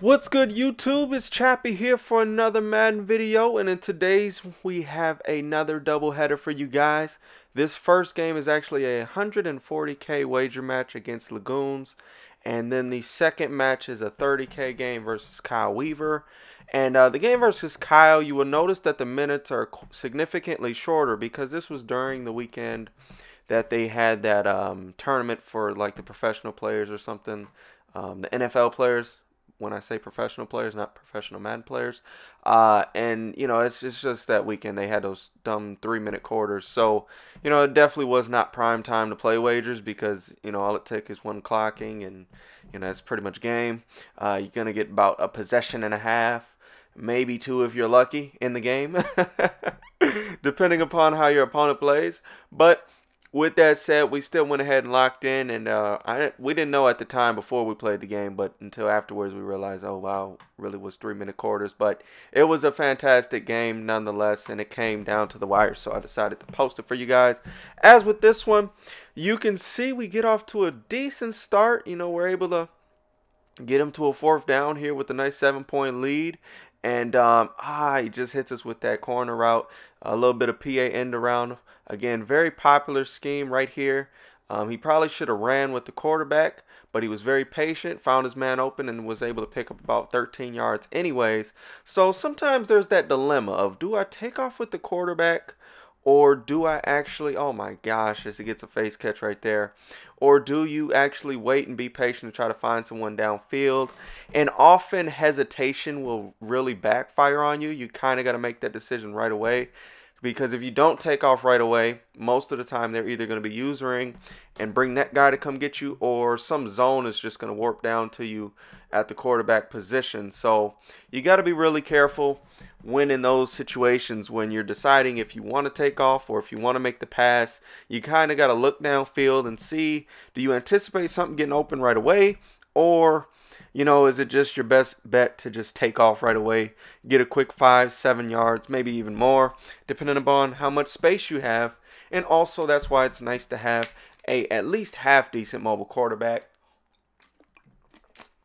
What's good, YouTube? It's Chappie here for another Madden video, and in today's we have another doubleheader for you guys. This first game is actually a 140k wager match against Lagoons, and then the second match is a 30k game versus KyleWeaver. And the game versus Kyle, you will notice that the minutes are significantly shorter because this was during the weekend that they had that tournament for like the professional players or something, the NFL players. When I say professional players, not professional Madden players. And, you know, it's just that weekend they had those dumb 3-minute quarters. So, you know, it definitely was not prime time to play wagers because, you know, all it took is one clocking and, you know, it's pretty much game. You're going to get about a possession and a half, maybe two if you're lucky in the game, depending upon how your opponent plays. But with that said, we still went ahead and locked in, and we didn't know at the time before we played the game, but until afterwards we realized, oh wow, really was 3-minute quarters. But it was a fantastic game nonetheless, and it came down to the wire, so I decided to post it for you guys. As with this one, you can see we get off to a decent start. You know, we're able to get him to a fourth down here with a nice 7-point lead. And he just hits us with that corner route, a little bit of PA end around. Again, very popular scheme right here. He probably should have ran with the quarterback, but he was very patient, found his man open, and was able to pick up about 13 yards anyways. So sometimes there's that dilemma of, do I take off with the quarterback, or do I actually, oh my gosh, as he gets a face catch right there, or do you actually wait and be patient and try to find someone downfield? And often hesitation will really backfire on you. You kind of got to make that decision right away, because if you don't take off right away, most of the time they're either going to be usering and bring that guy to come get you, or some zone is just going to warp down to you at the quarterback position. So you got to be really careful when in those situations when you're deciding if you want to take off or if you want to make the pass. You kind of got to look downfield and see, do you anticipate something getting open right away, or, you know, is it just your best bet to just take off right away, get a quick 5-7 yards, maybe even more, depending upon how much space you have. And also that's why it's nice to have a at least half decent mobile quarterback.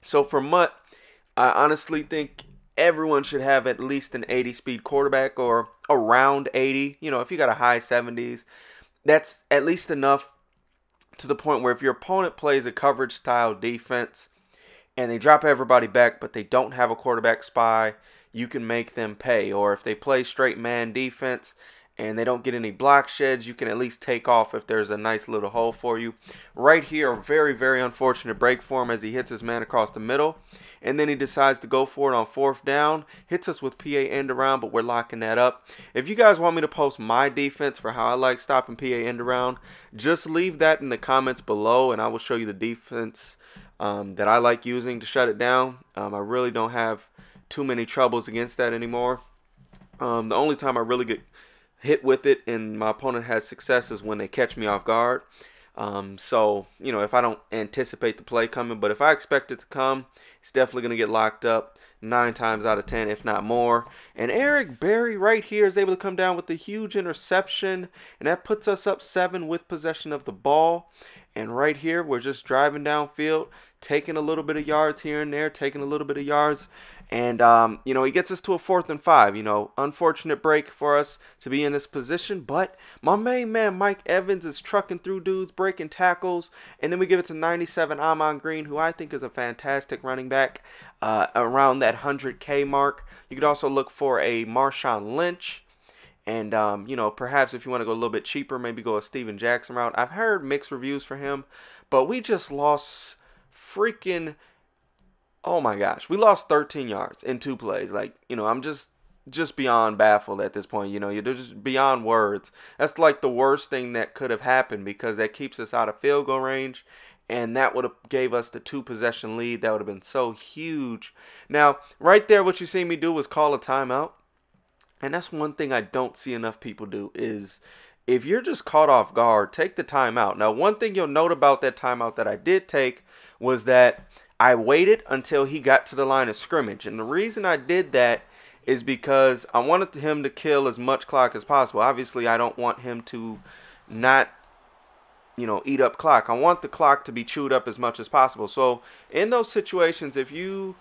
So for Mutt, I honestly think everyone should have at least an 80 speed quarterback, or around 80. You know, if you got a high 70s, that's at least enough to the point where if your opponent plays a coverage style defense and they drop everybody back but they don't have a quarterback spy, you can make them pay. Or if they play straight man defense and they don't get any block sheds, you can at least take off if there's a nice little hole for you. Right here, a very, very unfortunate break for him as he hits his man across the middle. And then he decides to go for it on fourth down. Hits us with PA end around, but we're locking that up. If you guys want me to post my defense for how I like stopping PA end around, just leave that in the comments below, and I will show you the defense that I like using to shut it down. I really don't have too many troubles against that anymore. The only time I really get hit with it and my opponent has success is when they catch me off guard. So, you know, if I don't anticipate the play coming, but if I expect it to come, it's definitely going to get locked up 9 times out of 10, if not more. And Eric Berry right here is able to come down with a huge interception, and that puts us up 7 with possession of the ball. And right here, we're just driving downfield, taking a little bit of yards here and there, taking a little bit of yards. And, you know, he gets us to a 4th and 5. You know, unfortunate break for us to be in this position. But my main man, Mike Evans, is trucking through dudes, breaking tackles. And then we give it to 97 Amon Green, who I think is a fantastic running back, around that 100K mark. You could also look for a Marshawn Lynch. And, you know, perhaps if you want to go a little bit cheaper, maybe go a Steven Jackson route. I've heard mixed reviews for him, but we just lost freaking, oh my gosh, we lost 13 yards in 2 plays. Like, you know, I'm just beyond baffled at this point. You know, you're just beyond words. That's like the worst thing that could have happened, because that keeps us out of field goal range. And that would have gave us the 2 possession lead. That would have been so huge. Now, right there, what you see me do was call a timeout. And that's one thing I don't see enough people do, is if you're just caught off guard, take the timeout. Now, one thing you'll note about that timeout that I did take was that I waited until he got to the line of scrimmage. And the reason I did that is because I wanted him to kill as much clock as possible. Obviously, I don't want him to not, you know, eat up clock. I want the clock to be chewed up as much as possible. So in those situations, if you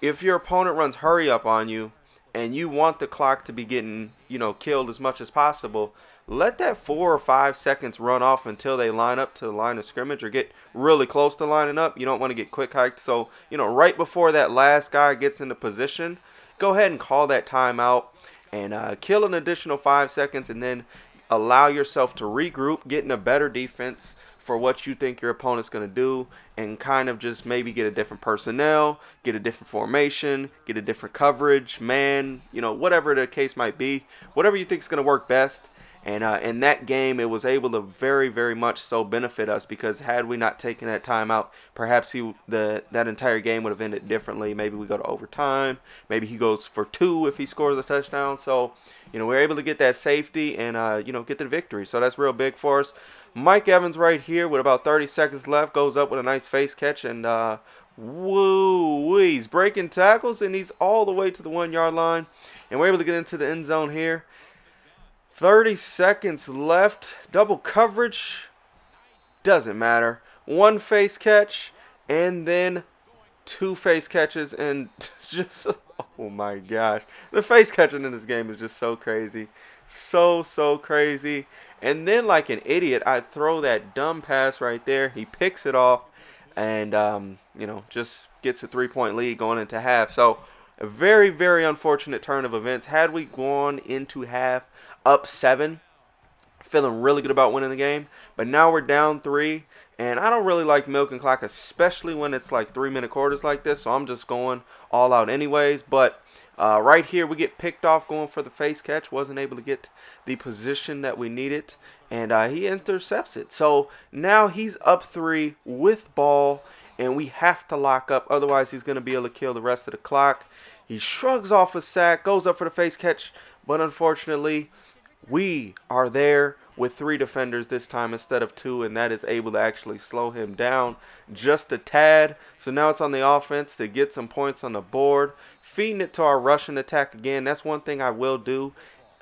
if your opponent runs hurry up on you and you want the clock to be getting, killed as much as possible, let that 4 or 5 seconds run off until they line up to the line of scrimmage or get really close to lining up. You don't want to get quick hiked. So, right before that last guy gets into position, go ahead and call that timeout and kill an additional 5 seconds, and then allow yourself to regroup, get in a better defense for what you think your opponent's going to do, and kind of just maybe get a different personnel, get a different formation, get a different coverage, man, whatever the case might be, whatever you think is going to work best. And in that game, it was able to very, very much so benefit us, because had we not taken that timeout, perhaps that entire game would have ended differently. Maybe we go to overtime. Maybe he goes for 2 if he scores a touchdown. So, we're able to get that safety and, get the victory. So that's real big for us. Mike Evans right here with about 30 seconds left goes up with a nice face catch, and woo, he's breaking tackles, and he's all the way to the 1-yard line. And we're able to get into the end zone here. 30 seconds left. Double coverage. Doesn't matter. 1 face catch and then 2 face catches, and just, oh my gosh. The face catching in this game is just so crazy. So crazy. And then, like an idiot, I throw that dumb pass right there. He picks it off and, just gets a 3-point lead going into half. So, a very, very unfortunate turn of events. Had we gone into half up 7, feeling really good about winning the game, but now we're down 3, and I don't really like milking clock, especially when it's like 3-minute quarters like this, so I'm just going all out anyways. But right here we get picked off going for the face catch, wasn't able to get the position that we needed, and he intercepts it. So now he's up 3 with ball, and we have to lock up, otherwise he's going to be able to kill the rest of the clock. He shrugs off a sack, goes up for the face catch, but unfortunately we are there with 3 defenders this time instead of 2, and that is able to actually slow him down just a tad. So now it's on the offense to get some points on the board, feeding it to our rushing attack again. That's one thing I will do.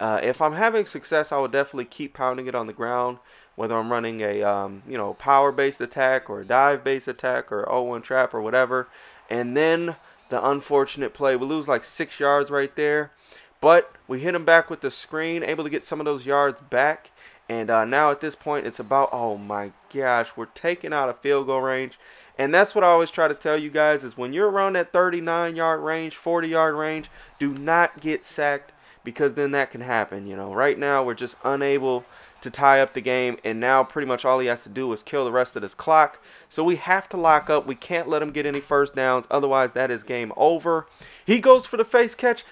If I'm having success, I will definitely keep pounding it on the ground, whether I'm running a power-based attack or a dive-based attack or 0-1 trap or whatever. And then the unfortunate play, we lose like 6 yards right there. But we hit him back with the screen, able to get some of those yards back. And now at this point, it's about, oh my gosh, we're taking out a field goal range. And that's what I always try to tell you guys, is when you're around that 39-yard range, 40-yard range, do not get sacked, because then that can happen. Right now we're just unable to tie up the game, and now pretty much all he has to do is kill the rest of this clock. So we have to lock up. We can't let him get any first downs, otherwise that is game over. He goes for the face catch.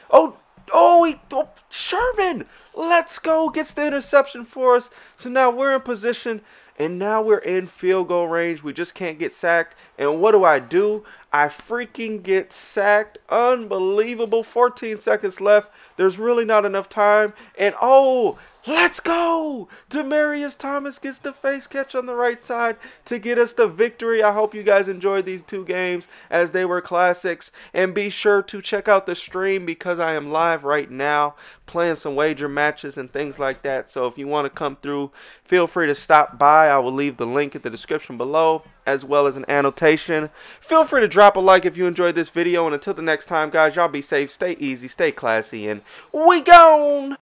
Sherman, let's go, gets the interception for us. So now we're in position, and now we're in field goal range. We just can't get sacked. And what do? I freaking get sacked. Unbelievable. 14 seconds left. There's really not enough time. And let's go! Demaryius Thomas gets the face catch on the right side to get us the victory. I hope you guys enjoyed these 2 games, as they were classics. And be sure to check out the stream, because I am live right now playing some wager matches and things like that. So if you want to come through, feel free to stop by. I will leave the link in the description below, as well as an annotation. Feel free to drop a like if you enjoyed this video. And until the next time, guys, y'all be safe, stay easy, stay classy, and we gone!